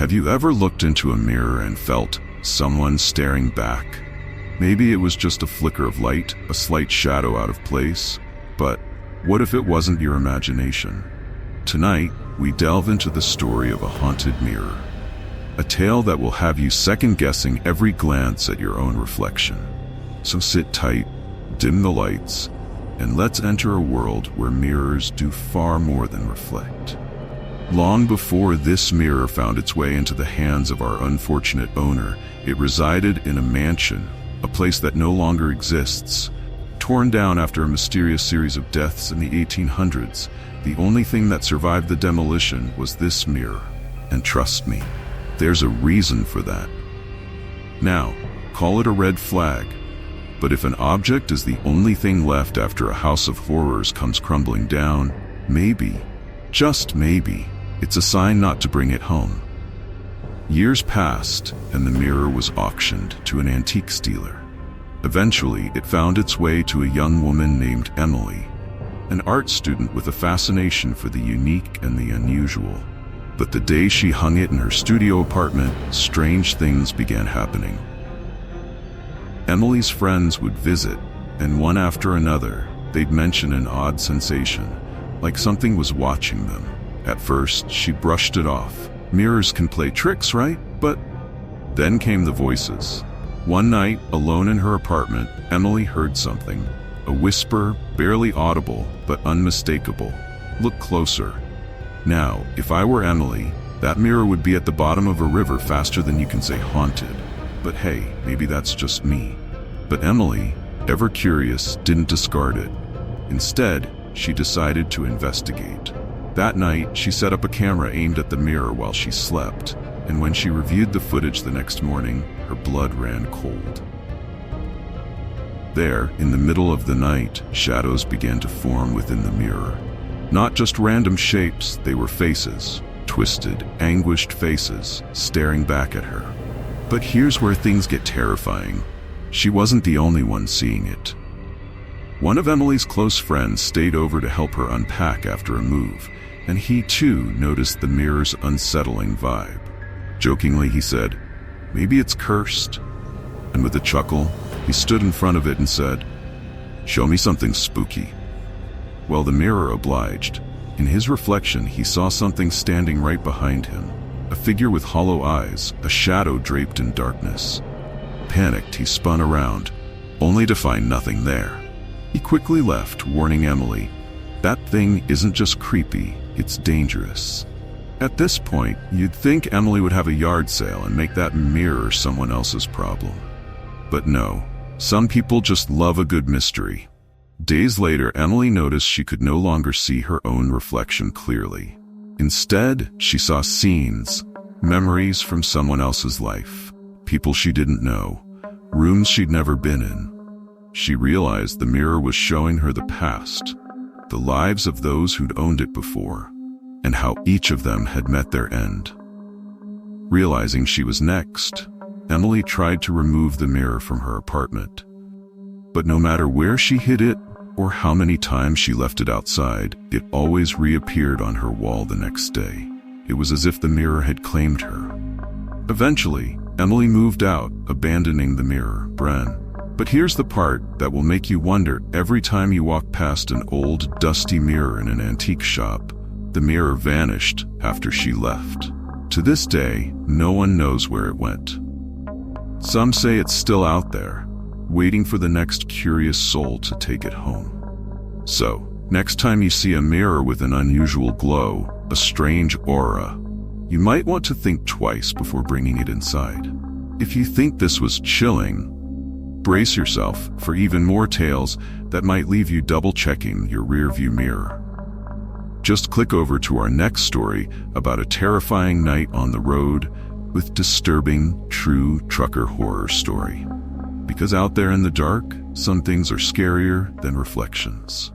Have you ever looked into a mirror and felt someone staring back? Maybe it was just a flicker of light, a slight shadow out of place, but what if it wasn't your imagination? Tonight, we delve into the story of a haunted mirror, a tale that will have you second-guessing every glance at your own reflection. So sit tight, dim the lights, and let's enter a world where mirrors do far more than reflect. Long before this mirror found its way into the hands of our unfortunate owner, it resided in a mansion, a place that no longer exists. Torn down after a mysterious series of deaths in the 1800s, the only thing that survived the demolition was this mirror. And trust me, there's a reason for that. Now, call it a red flag, but if an object is the only thing left after a house of horrors comes crumbling down, maybe, just maybe, it's a sign not to bring it home. Years passed, and the mirror was auctioned to an antiques dealer. Eventually, it found its way to a young woman named Emily, an art student with a fascination for the unique and the unusual. But the day she hung it in her studio apartment, strange things began happening. Emily's friends would visit, and one after another, they'd mention an odd sensation, like something was watching them. At first, she brushed it off. Mirrors can play tricks, right? But then came the voices. One night, alone in her apartment, Emily heard something. A whisper, barely audible, but unmistakable. Look closer. Now, if I were Emily, that mirror would be at the bottom of a river faster than you can say haunted. But hey, maybe that's just me. But Emily, ever curious, didn't discard it. Instead, she decided to investigate. That night, she set up a camera aimed at the mirror while she slept, and when she reviewed the footage the next morning, her blood ran cold. There, in the middle of the night, shadows began to form within the mirror. Not just random shapes, they were faces, twisted, anguished faces, staring back at her. But here's where things get terrifying. She wasn't the only one seeing it. One of Emily's close friends stayed over to help her unpack after a move, and he too noticed the mirror's unsettling vibe. Jokingly, he said, "Maybe it's cursed." And with a chuckle, he stood in front of it and said, "Show me something spooky." Well, the mirror obliged. In his reflection, he saw something standing right behind him. A figure with hollow eyes, a shadow draped in darkness. Panicked, he spun around, only to find nothing there. He quickly left, warning Emily, "That thing isn't just creepy, it's dangerous." At this point, you'd think Emily would have a yard sale and make that mirror someone else's problem. But no, some people just love a good mystery. Days later, Emily noticed she could no longer see her own reflection clearly. Instead, she saw scenes, memories from someone else's life, people she didn't know, rooms she'd never been in. She realized the mirror was showing her the past, the lives of those who'd owned it before, and how each of them had met their end. Realizing she was next, Emily tried to remove the mirror from her apartment. But no matter where she hid it, or how many times she left it outside, it always reappeared on her wall the next day. It was as if the mirror had claimed her. Eventually, Emily moved out, abandoning the mirror, Bren. But here's the part that will make you wonder every time you walk past an old, dusty mirror in an antique shop. The mirror vanished after she left. To this day, no one knows where it went. Some say it's still out there, waiting for the next curious soul to take it home. So, next time you see a mirror with an unusual glow, a strange aura, you might want to think twice before bringing it inside. If you think this was chilling, brace yourself for even more tales that might leave you double-checking your rearview mirror. Just click over to our next story about a terrifying night on the road with disturbing, true trucker horror story. Because out there in the dark, some things are scarier than reflections.